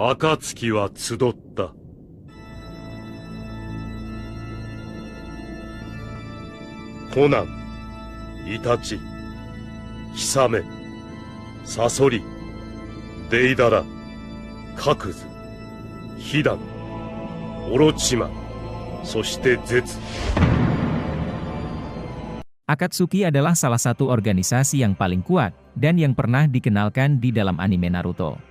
暁は集った。コナン、イタチ、ヒサメ、サソリ、デイダラ、カクズ、ヒダン、オロチマ、そしてゼツ。Akatsuki adalah salah satu organisasi yang paling kuat, dan yang pernah dikenalkan di dalam anime Naruto.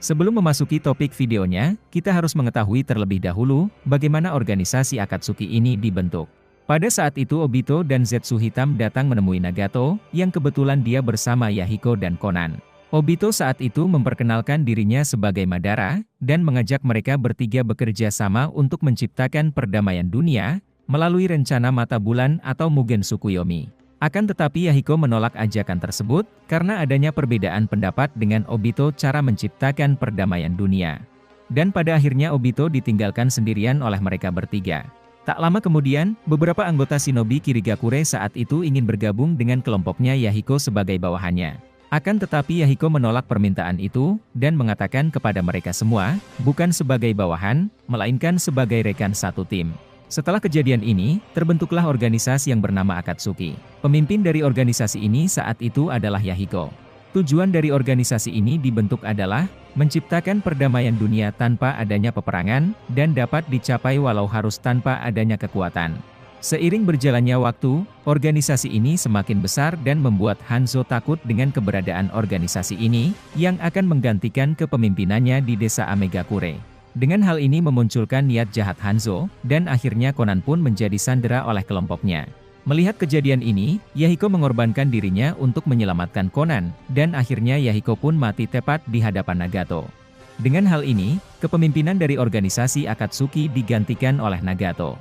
Sebelum memasuki topik videonya, kita harus mengetahui terlebih dahulu, bagaimana organisasi Akatsuki ini dibentuk. Pada saat itu Obito dan Zetsu Hitam datang menemui Nagato, yang kebetulan dia bersama Yahiko dan Conan. Obito saat itu memperkenalkan dirinya sebagai Madara, dan mengajak mereka bertiga bekerja sama untuk menciptakan perdamaian dunia, melalui rencana mata bulan atau Mugen Tsukuyomi. Akan tetapi Yahiko menolak ajakan tersebut, karena adanya perbedaan pendapat dengan Obito cara menciptakan perdamaian dunia. Dan pada akhirnya Obito ditinggalkan sendirian oleh mereka bertiga. Tak lama kemudian, beberapa anggota shinobi Kirigakure saat itu ingin bergabung dengan kelompoknya Yahiko sebagai bawahannya. Akan tetapi Yahiko menolak permintaan itu, dan mengatakan kepada mereka semua, bukan sebagai bawahan, melainkan sebagai rekan satu tim. Setelah kejadian ini, terbentuklah organisasi yang bernama Akatsuki. Pemimpin dari organisasi ini saat itu adalah Yahiko. Tujuan dari organisasi ini dibentuk adalah menciptakan perdamaian dunia tanpa adanya peperangan, dan dapat dicapai walau harus tanpa adanya kekuatan. Seiring berjalannya waktu, organisasi ini semakin besar dan membuat Hanzo takut dengan keberadaan organisasi ini, yang akan menggantikan kepemimpinannya di desa Amegakure. Dengan hal ini memunculkan niat jahat Hanzo, dan akhirnya Conan pun menjadi sandera oleh kelompoknya. Melihat kejadian ini, Yahiko mengorbankan dirinya untuk menyelamatkan Conan, dan akhirnya Yahiko pun mati tepat di hadapan Nagato. Dengan hal ini, kepemimpinan dari organisasi Akatsuki digantikan oleh Nagato.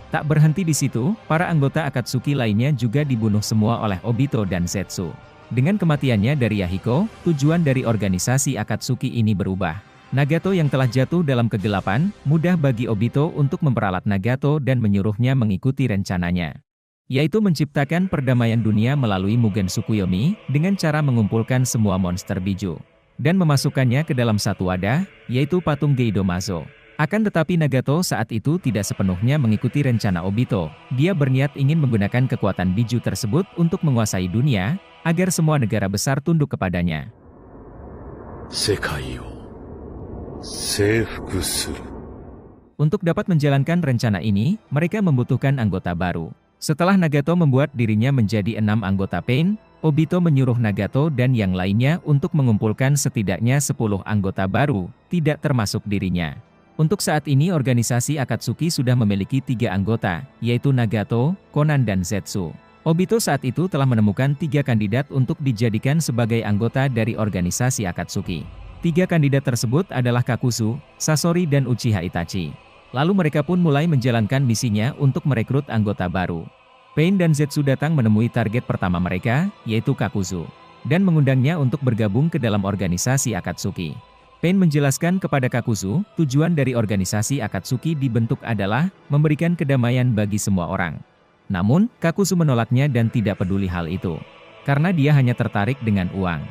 Tak berhenti di situ, para anggota Akatsuki lainnya juga dibunuh semua oleh Obito dan Zetsu. Dengan kematiannya dari Yahiko, tujuan dari organisasi Akatsuki ini berubah. Nagato yang telah jatuh dalam kegelapan, mudah bagi Obito untuk memperalat Nagato dan menyuruhnya mengikuti rencananya, yaitu menciptakan perdamaian dunia melalui Mugen Tsukuyomi, dengan cara mengumpulkan semua monster biju, dan memasukkannya ke dalam satu wadah, yaitu patung Geidomazo. Akan tetapi Nagato saat itu tidak sepenuhnya mengikuti rencana Obito, dia berniat ingin menggunakan kekuatan biju tersebut untuk menguasai dunia, agar semua negara besar tunduk kepadanya. Untuk dapat menjalankan rencana ini, mereka membutuhkan anggota baru. Setelah Nagato membuat dirinya menjadi 6 anggota Pain, Obito menyuruh Nagato dan yang lainnya untuk mengumpulkan setidaknya 10 anggota baru, tidak termasuk dirinya. Untuk saat ini organisasi Akatsuki sudah memiliki 3 anggota, yaitu Nagato, Conan dan Zetsu. Obito saat itu telah menemukan 3 kandidat untuk dijadikan sebagai anggota dari organisasi Akatsuki. 3 kandidat tersebut adalah Kakuzu, Sasori dan Uchiha Itachi. Lalu mereka pun mulai menjalankan misinya untuk merekrut anggota baru. Pain dan Zetsu datang menemui target pertama mereka, yaitu Kakuzu, dan mengundangnya untuk bergabung ke dalam organisasi Akatsuki. Pain menjelaskan kepada Kakuzu, tujuan dari organisasi Akatsuki dibentuk adalah memberikan kedamaian bagi semua orang. Namun, Kakuzu menolaknya dan tidak peduli hal itu, karena dia hanya tertarik dengan uang.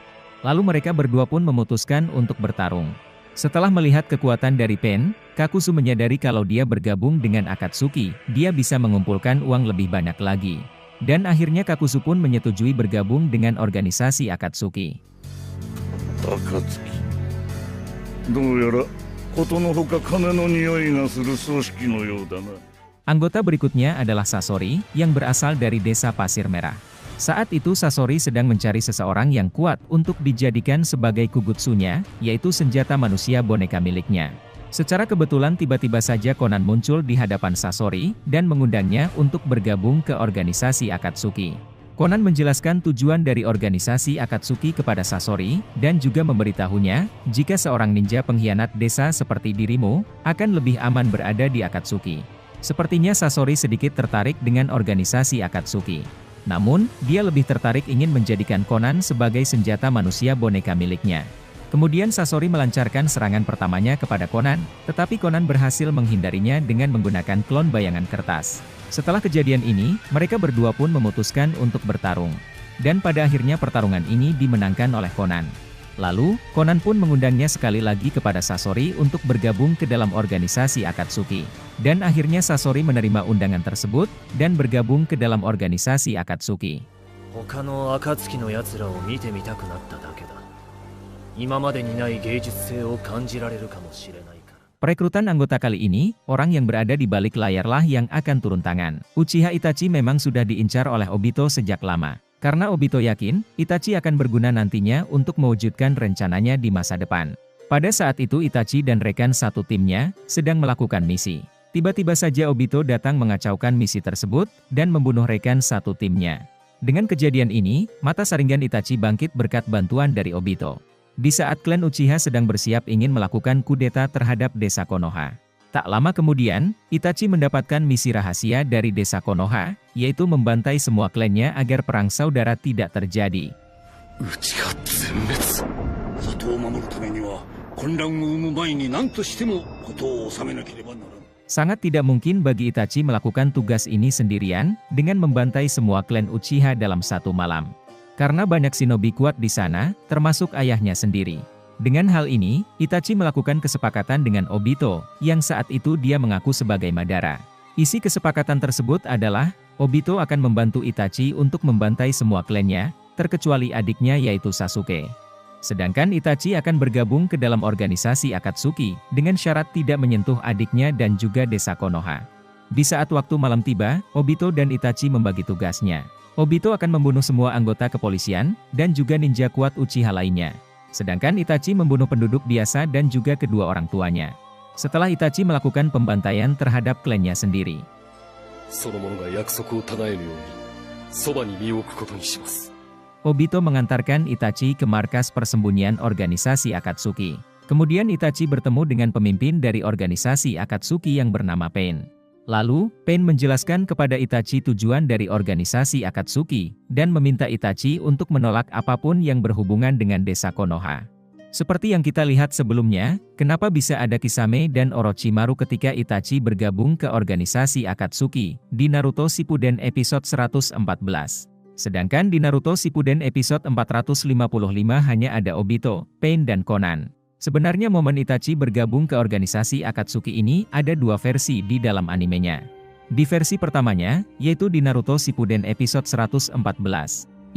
Lalu mereka berdua pun memutuskan untuk bertarung. Setelah melihat kekuatan dari Pain, Kakuzu menyadari kalau dia bergabung dengan Akatsuki, dia bisa mengumpulkan uang lebih banyak lagi. Dan akhirnya Kakuzu pun menyetujui bergabung dengan organisasi Akatsuki. Akatsuki. Anggota berikutnya adalah Sasori, yang berasal dari desa Pasir Merah. Saat itu Sasori sedang mencari seseorang yang kuat untuk dijadikan sebagai kugutsunya, yaitu senjata manusia boneka miliknya. Secara kebetulan tiba-tiba saja Conan muncul di hadapan Sasori, dan mengundangnya untuk bergabung ke organisasi Akatsuki. Conan menjelaskan tujuan dari organisasi Akatsuki kepada Sasori, dan juga memberitahunya, jika seorang ninja pengkhianat desa seperti dirimu, akan lebih aman berada di Akatsuki. Sepertinya Sasori sedikit tertarik dengan organisasi Akatsuki. Namun, dia lebih tertarik ingin menjadikan Conan sebagai senjata manusia boneka miliknya. Kemudian Sasori melancarkan serangan pertamanya kepada Conan, tetapi Conan berhasil menghindarinya dengan menggunakan klon bayangan kertas. Setelah kejadian ini, mereka berdua pun memutuskan untuk bertarung. Dan pada akhirnya pertarungan ini dimenangkan oleh Conan. Lalu, Conan pun mengundangnya sekali lagi kepada Sasori untuk bergabung ke dalam organisasi Akatsuki. Dan akhirnya Sasori menerima undangan tersebut, dan bergabung ke dalam organisasi Akatsuki. 他の暁の奴らを見てみたくなっただけだ。今までにない芸術性を感じられるかもしれないから。 Perekrutan anggota kali ini, orang yang berada di balik layarlah yang akan turun tangan. Uchiha Itachi memang sudah diincar oleh Obito sejak lama. Karena Obito yakin, Itachi akan berguna nantinya untuk mewujudkan rencananya di masa depan. Pada saat itu Itachi dan rekan satu timnya, sedang melakukan misi. Tiba-tiba saja Obito datang mengacaukan misi tersebut, dan membunuh rekan satu timnya. Dengan kejadian ini, mata Sharingan Itachi bangkit berkat bantuan dari Obito. Di saat klan Uchiha sedang bersiap ingin melakukan kudeta terhadap desa Konoha. Tak lama kemudian, Itachi mendapatkan misi rahasia dari desa Konoha, yaitu membantai semua klannya agar perang saudara tidak terjadi. Uchiha zenmetsu. Satoを守るためには混乱を生む前に何としても事を収めなければならん。 Sangat tidak mungkin bagi Itachi melakukan tugas ini sendirian, dengan membantai semua klan Uchiha dalam satu malam. Karena banyak shinobi kuat di sana, termasuk ayahnya sendiri. Dengan hal ini, Itachi melakukan kesepakatan dengan Obito, yang saat itu dia mengaku sebagai Madara. Isi kesepakatan tersebut adalah, Obito akan membantu Itachi untuk membantai semua klannya, terkecuali adiknya yaitu Sasuke. Sedangkan Itachi akan bergabung ke dalam organisasi Akatsuki, dengan syarat tidak menyentuh adiknya dan juga desa Konoha. Di saat waktu malam tiba, Obito dan Itachi membagi tugasnya. Obito akan membunuh semua anggota kepolisian, dan juga ninja kuat Uchiha lainnya. Sedangkan Itachi membunuh penduduk biasa dan juga kedua orang tuanya. Setelah Itachi melakukan pembantaian terhadap klannya sendiri. Obito mengantarkan Itachi ke markas persembunyian organisasi Akatsuki. Kemudian Itachi bertemu dengan pemimpin dari organisasi Akatsuki yang bernama Pain. Lalu, Pain menjelaskan kepada Itachi tujuan dari organisasi Akatsuki, dan meminta Itachi untuk menolak apapun yang berhubungan dengan desa Konoha. Seperti yang kita lihat sebelumnya, kenapa bisa ada Kisame dan Orochimaru ketika Itachi bergabung ke organisasi Akatsuki, di Naruto Shippuden episode 114. Sedangkan di Naruto Shippuden episode 455 hanya ada Obito, Pain dan Conan. Sebenarnya momen Itachi bergabung ke organisasi Akatsuki ini ada dua versi di dalam animenya. Di versi pertamanya, yaitu di Naruto Shippuden episode 114.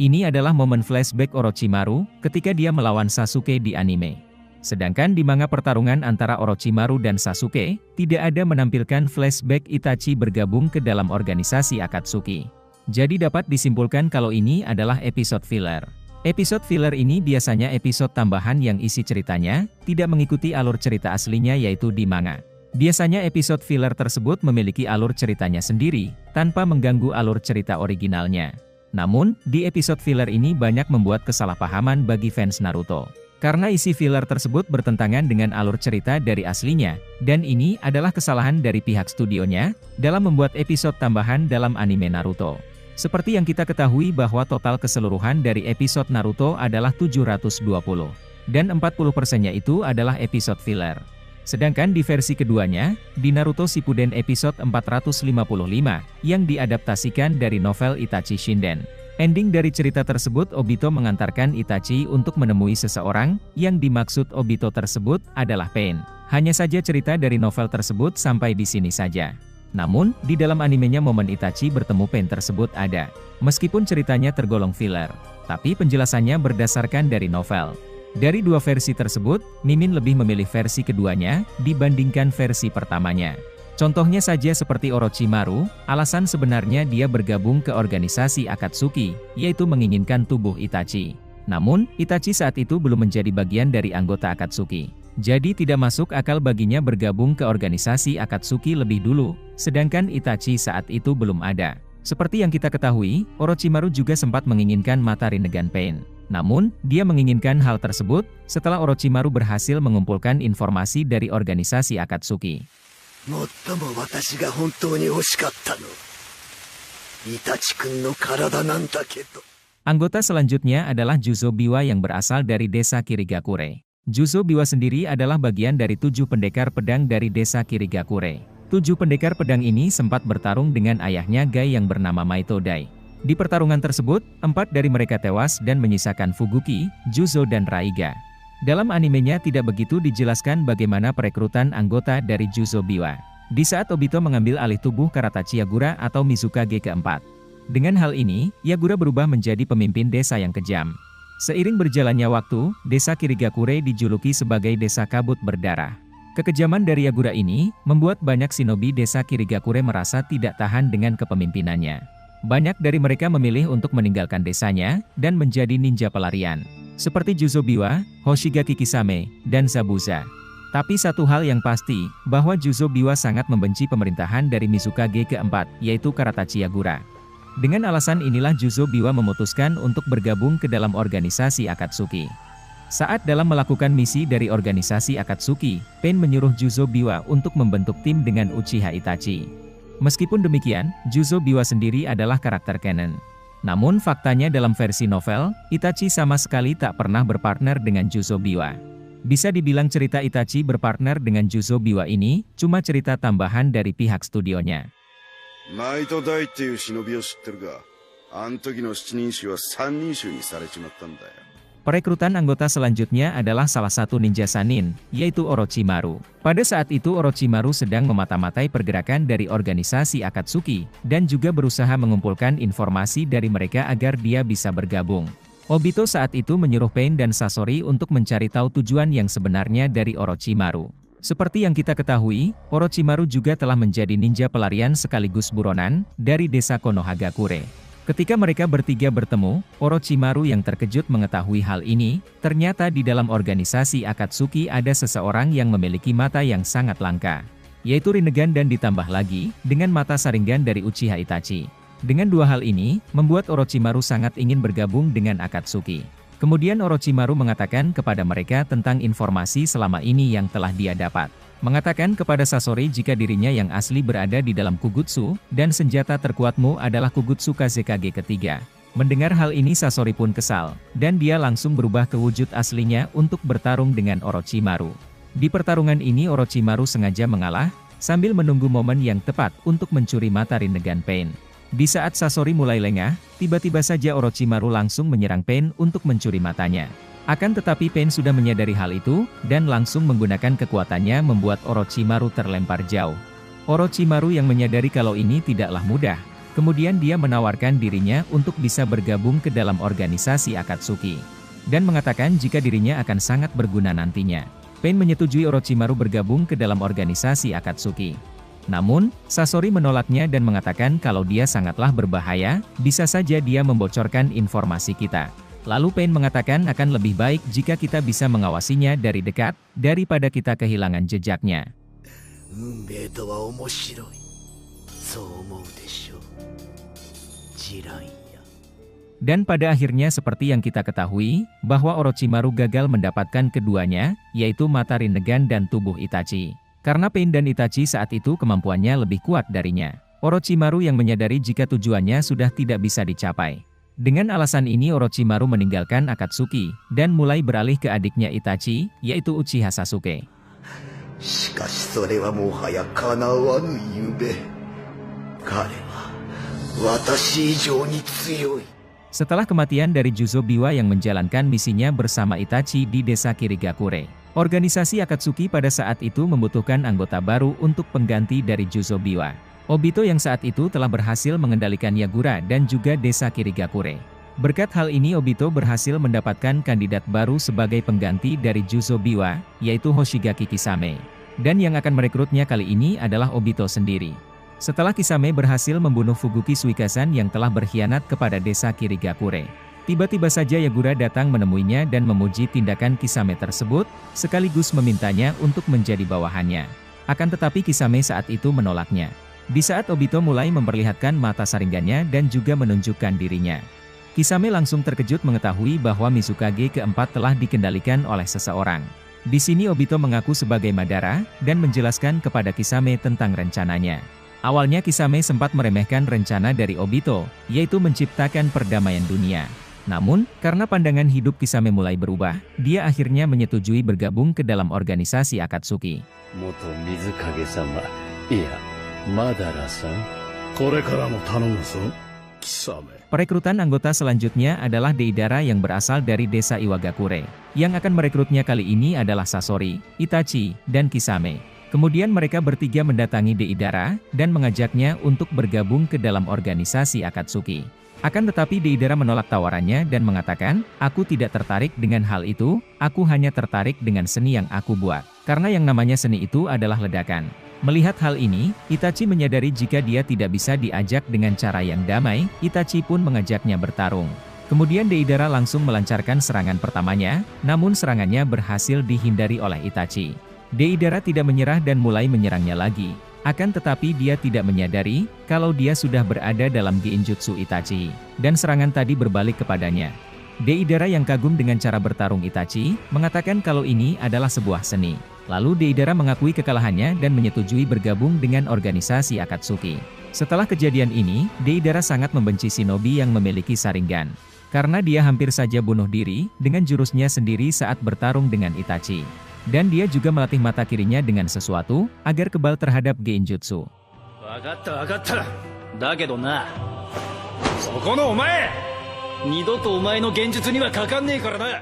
Ini adalah momen flashback Orochimaru ketika dia melawan Sasuke di anime. Sedangkan di manga pertarungan antara Orochimaru dan Sasuke, tidak ada menampilkan flashback Itachi bergabung ke dalam organisasi Akatsuki. Jadi dapat disimpulkan kalau ini adalah episode filler. Episode filler ini biasanya episode tambahan yang isi ceritanya tidak mengikuti alur cerita aslinya yaitu di manga. Biasanya episode filler tersebut memiliki alur ceritanya sendiri, tanpa mengganggu alur cerita originalnya. Namun, di episode filler ini banyak membuat kesalahpahaman bagi fans Naruto. Karena isi filler tersebut bertentangan dengan alur cerita dari aslinya, dan ini adalah kesalahan dari pihak studionya, dalam membuat episode tambahan dalam anime Naruto. Seperti yang kita ketahui bahwa total keseluruhan dari episode Naruto adalah 720. Dan 40%-nya itu adalah episode filler. Sedangkan di versi keduanya, di Naruto Shippuden episode 455, yang diadaptasikan dari novel Itachi Shinden. Ending dari cerita tersebut Obito mengantarkan Itachi untuk menemui seseorang, yang dimaksud Obito tersebut adalah Pain. Hanya saja cerita dari novel tersebut sampai di sini saja. Namun, di dalam animenya momen Itachi bertemu Pain tersebut ada. Meskipun ceritanya tergolong filler, tapi penjelasannya berdasarkan dari novel. Dari dua versi tersebut, Mimin lebih memilih versi keduanya, dibandingkan versi pertamanya. Contohnya saja seperti Orochimaru, alasan sebenarnya dia bergabung ke organisasi Akatsuki, yaitu menginginkan tubuh Itachi. Namun, Itachi saat itu belum menjadi bagian dari anggota Akatsuki. Jadi tidak masuk akal baginya bergabung ke organisasi Akatsuki lebih dulu, sedangkan Itachi saat itu belum ada. Seperti yang kita ketahui, Orochimaru juga sempat menginginkan mata Rinnegan Pain. Namun, dia menginginkan hal tersebut, setelah Orochimaru berhasil mengumpulkan informasi dari organisasi Akatsuki. Anggota selanjutnya adalah Juzo Biwa yang berasal dari desa Kirigakure. Juzo Biwa sendiri adalah bagian dari 7 pendekar pedang dari desa Kirigakure. 7 pendekar pedang ini sempat bertarung dengan ayahnya Gai yang bernama Maito Dai. Di pertarungan tersebut, 4 dari mereka tewas dan menyisakan Fuguki, Juzo dan Raiga. Dalam animenya tidak begitu dijelaskan bagaimana perekrutan anggota dari Juzo Biwa. Di saat Obito mengambil alih tubuh Karatachi Yagura atau Mizukage keempat. Dengan hal ini, Yagura berubah menjadi pemimpin desa yang kejam. Seiring berjalannya waktu, desa Kirigakure dijuluki sebagai desa kabut berdarah. Kekejaman dari Yagura ini, membuat banyak shinobi desa Kirigakure merasa tidak tahan dengan kepemimpinannya. Banyak dari mereka memilih untuk meninggalkan desanya, dan menjadi ninja pelarian. Seperti Juzo Biwa, Hoshigaki Kisame, dan Zabuza. Tapi satu hal yang pasti, bahwa Juzo Biwa sangat membenci pemerintahan dari Mizukage keempat, yaitu Karatachi Yagura. Dengan alasan inilah Juzo Biwa memutuskan untuk bergabung ke dalam organisasi Akatsuki. Saat dalam melakukan misi dari organisasi Akatsuki, Pain menyuruh Juzo Biwa untuk membentuk tim dengan Uchiha Itachi. Meskipun demikian, Juzo Biwa sendiri adalah karakter canon. Namun faktanya dalam versi novel, Itachi sama sekali tak pernah berpartner dengan Juzo Biwa. Bisa dibilang cerita Itachi berpartner dengan Juzo Biwa ini, cuma cerita tambahan dari pihak studionya. Naito Dai っていう忍びを知ってるが、あん時の七人衆は三人衆にされちまったんだよ。 Perekrutan anggota selanjutnya adalah salah satu ninja Sanin, yaitu Orochimaru. Pada saat itu Orochimaru sedang memata-matai pergerakan dari organisasi Akatsuki, dan juga berusaha mengumpulkan informasi dari mereka agar dia bisa bergabung. Obito saat itu menyuruh Pain dan Sasori untuk mencari tahu tujuan yang sebenarnya dari Orochimaru. Seperti yang kita ketahui, Orochimaru juga telah menjadi ninja pelarian sekaligus buronan, dari desa Konohagakure. Ketika mereka bertiga bertemu, Orochimaru yang terkejut mengetahui hal ini, ternyata di dalam organisasi Akatsuki ada seseorang yang memiliki mata yang sangat langka, yaitu Rinnegan dan ditambah lagi, dengan mata Sharingan dari Uchiha Itachi. Dengan dua hal ini, membuat Orochimaru sangat ingin bergabung dengan Akatsuki. Kemudian Orochimaru mengatakan kepada mereka tentang informasi selama ini yang telah dia dapat. Mengatakan kepada Sasori jika dirinya yang asli berada di dalam Kugutsu, dan senjata terkuatmu adalah Kugutsu Kazekage ketiga. Mendengar hal ini Sasori pun kesal, dan dia langsung berubah ke wujud aslinya untuk bertarung dengan Orochimaru. Di pertarungan ini Orochimaru sengaja mengalah, sambil menunggu momen yang tepat untuk mencuri mata Rinnegan Pain. Di saat Sasori mulai lengah, tiba-tiba saja Orochimaru langsung menyerang Pain untuk mencuri matanya. Akan tetapi Pain sudah menyadari hal itu, dan langsung menggunakan kekuatannya membuat Orochimaru terlempar jauh. Orochimaru yang menyadari kalau ini tidaklah mudah, kemudian dia menawarkan dirinya untuk bisa bergabung ke dalam organisasi Akatsuki. Dan mengatakan jika dirinya akan sangat berguna nantinya. Pain menyetujui Orochimaru bergabung ke dalam organisasi Akatsuki. Namun, Sasori menolaknya dan mengatakan kalau dia sangatlah berbahaya, bisa saja dia membocorkan informasi kita. Lalu Pain mengatakan akan lebih baik jika kita bisa mengawasinya dari dekat, daripada kita kehilangan jejaknya. Dan pada akhirnya seperti yang kita ketahui, bahwa Orochimaru gagal mendapatkan keduanya, yaitu mata Rinnegan dan tubuh Itachi. Karena Pain dan Itachi saat itu kemampuannya lebih kuat darinya. Orochimaru yang menyadari jika tujuannya sudah tidak bisa dicapai. Dengan alasan ini Orochimaru meninggalkan Akatsuki, dan mulai beralih ke adiknya Itachi, yaitu Uchiha Sasuke. Setelah kematian dari Juzo Biwa yang menjalankan misinya bersama Itachi di desa Kirigakure, organisasi Akatsuki pada saat itu membutuhkan anggota baru untuk pengganti dari Juzo Biwa. Obito yang saat itu telah berhasil mengendalikan Yagura dan juga desa Kirigakure. Berkat hal ini Obito berhasil mendapatkan kandidat baru sebagai pengganti dari Juzo Biwa, yaitu Hoshigaki Kisame. Dan yang akan merekrutnya kali ini adalah Obito sendiri. Setelah Kisame berhasil membunuh Fuguki Suikasan yang telah berkhianat kepada desa Kirigakure, tiba-tiba saja Yagura datang menemuinya dan memuji tindakan Kisame tersebut, sekaligus memintanya untuk menjadi bawahannya. Akan tetapi Kisame saat itu menolaknya. Di saat Obito mulai memperlihatkan mata Sharingannya dan juga menunjukkan dirinya, Kisame langsung terkejut mengetahui bahwa Mizukage keempat telah dikendalikan oleh seseorang. Di sini Obito mengaku sebagai Madara, dan menjelaskan kepada Kisame tentang rencananya. Awalnya Kisame sempat meremehkan rencana dari Obito, yaitu menciptakan perdamaian dunia. Namun, karena pandangan hidup Kisame mulai berubah, dia akhirnya menyetujui bergabung ke dalam organisasi Akatsuki. Moto Mizukage-sama, iya, Madara-san. これからも頼むぞ。Kisame. Perekrutan anggota selanjutnya adalah Deidara yang berasal dari desa Iwagakure. Yang akan merekrutnya kali ini adalah Sasori, Itachi, dan Kisame. Kemudian mereka bertiga mendatangi Deidara, dan mengajaknya untuk bergabung ke dalam organisasi Akatsuki. Akan tetapi Deidara menolak tawarannya dan mengatakan, aku tidak tertarik dengan hal itu, aku hanya tertarik dengan seni yang aku buat. Karena yang namanya seni itu adalah ledakan. Melihat hal ini, Itachi menyadari jika dia tidak bisa diajak dengan cara yang damai, Itachi pun mengajaknya bertarung. Kemudian Deidara langsung melancarkan serangan pertamanya, namun serangannya berhasil dihindari oleh Itachi. Deidara tidak menyerah dan mulai menyerangnya lagi. Akan tetapi dia tidak menyadari, kalau dia sudah berada dalam Genjutsu Itachi, dan serangan tadi berbalik kepadanya. Deidara yang kagum dengan cara bertarung Itachi, mengatakan kalau ini adalah sebuah seni. Lalu Deidara mengakui kekalahannya dan menyetujui bergabung dengan organisasi Akatsuki. Setelah kejadian ini, Deidara sangat membenci shinobi yang memiliki Sharingan. Karena dia hampir saja bunuh diri, dengan jurusnya sendiri saat bertarung dengan Itachi. Dan dia juga melatih mata kirinya dengan sesuatu, agar kebal terhadap Genjutsu. Wakatta, wakatta. Dakedo na. Soko no omae! Nidoto omae no genjutsu ni wa kakannee kara na.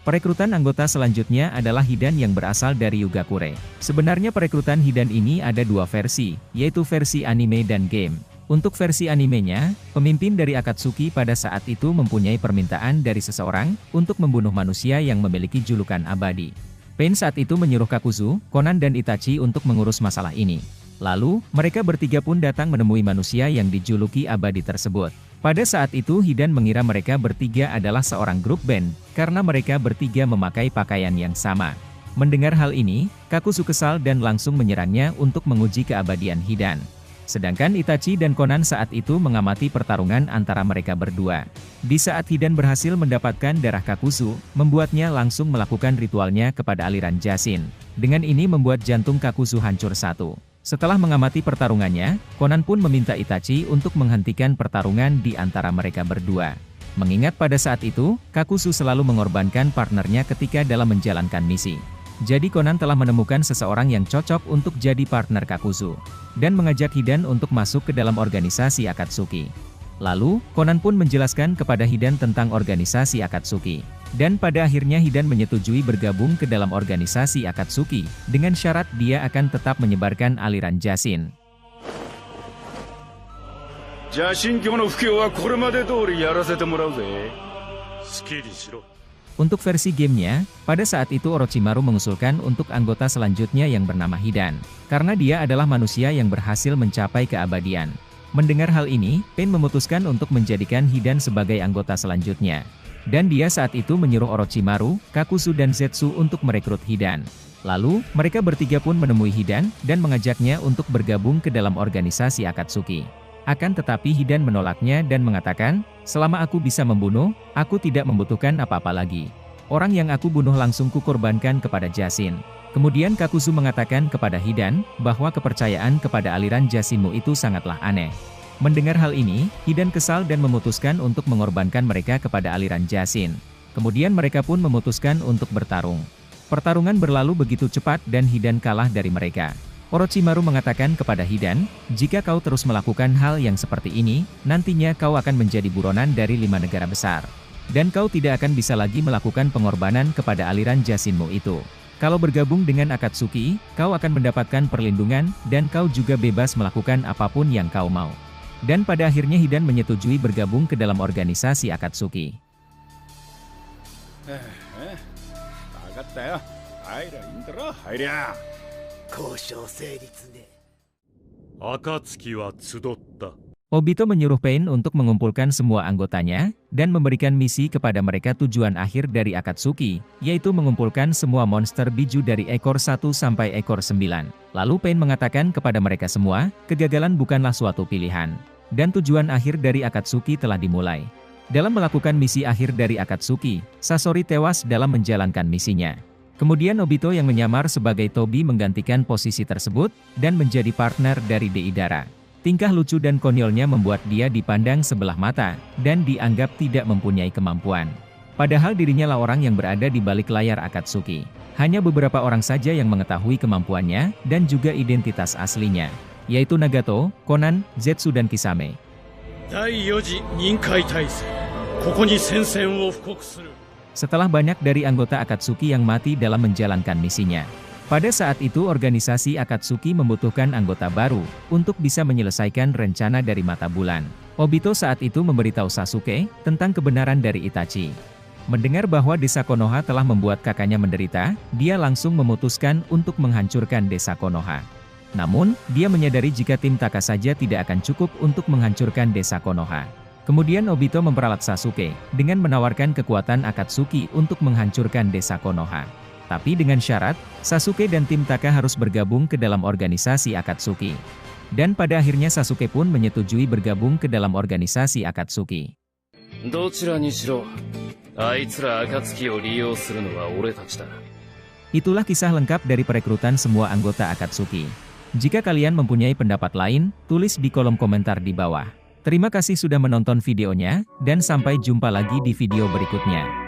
Perekrutan anggota selanjutnya adalah Hidan yang berasal dari Yugakure. Sebenarnya perekrutan Hidan ini ada dua versi, yaitu versi anime dan game. Untuk versi animenya, pemimpin dari Akatsuki pada saat itu mempunyai permintaan dari seseorang untuk membunuh manusia yang memiliki julukan abadi. Pain saat itu menyuruh Kakuzu, Konan dan Itachi untuk mengurus masalah ini. Lalu, mereka bertiga pun datang menemui manusia yang dijuluki abadi tersebut. Pada saat itu Hidan mengira mereka bertiga adalah seorang grup band, karena mereka bertiga memakai pakaian yang sama. Mendengar hal ini, Kakuzu kesal dan langsung menyerangnya untuk menguji keabadian Hidan. Sedangkan Itachi dan Konan saat itu mengamati pertarungan antara mereka berdua. Di saat Hidan berhasil mendapatkan darah Kakuzu, membuatnya langsung melakukan ritualnya kepada aliran Jashin. Dengan ini membuat jantung Kakuzu hancur satu. Setelah mengamati pertarungannya, Konan pun meminta Itachi untuk menghentikan pertarungan di antara mereka berdua. Mengingat pada saat itu, Kakuzu selalu mengorbankan partnernya ketika dalam menjalankan misi. Jadi Konan telah menemukan seseorang yang cocok untuk jadi partner Kakuzu, dan mengajak Hidan untuk masuk ke dalam organisasi Akatsuki. Lalu, Konan pun menjelaskan kepada Hidan tentang organisasi Akatsuki. Dan pada akhirnya Hidan menyetujui bergabung ke dalam organisasi Akatsuki, dengan syarat dia akan tetap menyebarkan aliran Jashin. Jashin-kyo no fukyo wa koremade doori yarasete morau ze. Sukiri shiro. Untuk versi gamenya, pada saat itu Orochimaru mengusulkan untuk anggota selanjutnya yang bernama Hidan, karena dia adalah manusia yang berhasil mencapai keabadian. Mendengar hal ini, Pain memutuskan untuk menjadikan Hidan sebagai anggota selanjutnya. Dan dia saat itu menyuruh Orochimaru, Kakuzu dan Zetsu untuk merekrut Hidan. Lalu, mereka bertiga pun menemui Hidan, dan mengajaknya untuk bergabung ke dalam organisasi Akatsuki. Akan tetapi Hidan menolaknya dan mengatakan, selama aku bisa membunuh, aku tidak membutuhkan apa-apa lagi. Orang yang aku bunuh langsung kukorbankan kepada Jashin. Kemudian Kakuzu mengatakan kepada Hidan, bahwa kepercayaan kepada aliran Jashinmu itu sangatlah aneh. Mendengar hal ini, Hidan kesal dan memutuskan untuk mengorbankan mereka kepada aliran Jashin. Kemudian mereka pun memutuskan untuk bertarung. Pertarungan berlalu begitu cepat dan Hidan kalah dari mereka. Orochimaru mengatakan kepada Hidan, jika kau terus melakukan hal yang seperti ini, nantinya kau akan menjadi buronan dari 5 negara besar. Dan kau tidak akan bisa lagi melakukan pengorbanan kepada aliran Jashinmu itu. Kalau bergabung dengan Akatsuki, kau akan mendapatkan perlindungan, dan kau juga bebas melakukan apapun yang kau mau. Dan pada akhirnya Hidan menyetujui bergabung ke dalam organisasi Akatsuki. Akatsuki wa tsudotta. Obito menyuruh Pain untuk mengumpulkan semua anggotanya, dan memberikan misi kepada mereka tujuan akhir dari Akatsuki, yaitu mengumpulkan semua monster biju dari ekor 1 sampai ekor 9. Lalu Pain mengatakan kepada mereka semua, kegagalan bukanlah suatu pilihan. Dan tujuan akhir dari Akatsuki telah dimulai. Dalam melakukan misi akhir dari Akatsuki, Sasori tewas dalam menjalankan misinya. Kemudian Obito yang menyamar sebagai Tobi menggantikan posisi tersebut, dan menjadi partner dari Deidara. Tingkah lucu dan konyolnya membuat dia dipandang sebelah mata, dan dianggap tidak mempunyai kemampuan. Padahal dirinya lah orang yang berada di balik layar Akatsuki. Hanya beberapa orang saja yang mengetahui kemampuannya, dan juga identitas aslinya, yaitu Nagato, Konan, Zetsu dan Kisame. 第4次任海大戦ここに宣戦を布告する Setelah banyak dari anggota Akatsuki yang mati dalam menjalankan misinya. Pada saat itu organisasi Akatsuki membutuhkan anggota baru, untuk bisa menyelesaikan rencana dari mata bulan. Obito saat itu memberitahu Sasuke, tentang kebenaran dari Itachi. Mendengar bahwa desa Konoha telah membuat kakaknya menderita, dia langsung memutuskan untuk menghancurkan desa Konoha. Namun, dia menyadari jika tim Taka saja tidak akan cukup untuk menghancurkan desa Konoha. Kemudian Obito memperalat Sasuke, dengan menawarkan kekuatan Akatsuki untuk menghancurkan desa Konoha. Tapi dengan syarat, Sasuke dan tim Taka harus bergabung ke dalam organisasi Akatsuki. Dan pada akhirnya Sasuke pun menyetujui bergabung ke dalam organisasi Akatsuki. どちらにしろ、あいつら暁を利用するのは俺たちだ。 Itulah kisah lengkap dari perekrutan semua anggota Akatsuki. Jika kalian mempunyai pendapat lain, tulis di kolom komentar di bawah. Terima kasih sudah menonton videonya, dan sampai jumpa lagi di video berikutnya.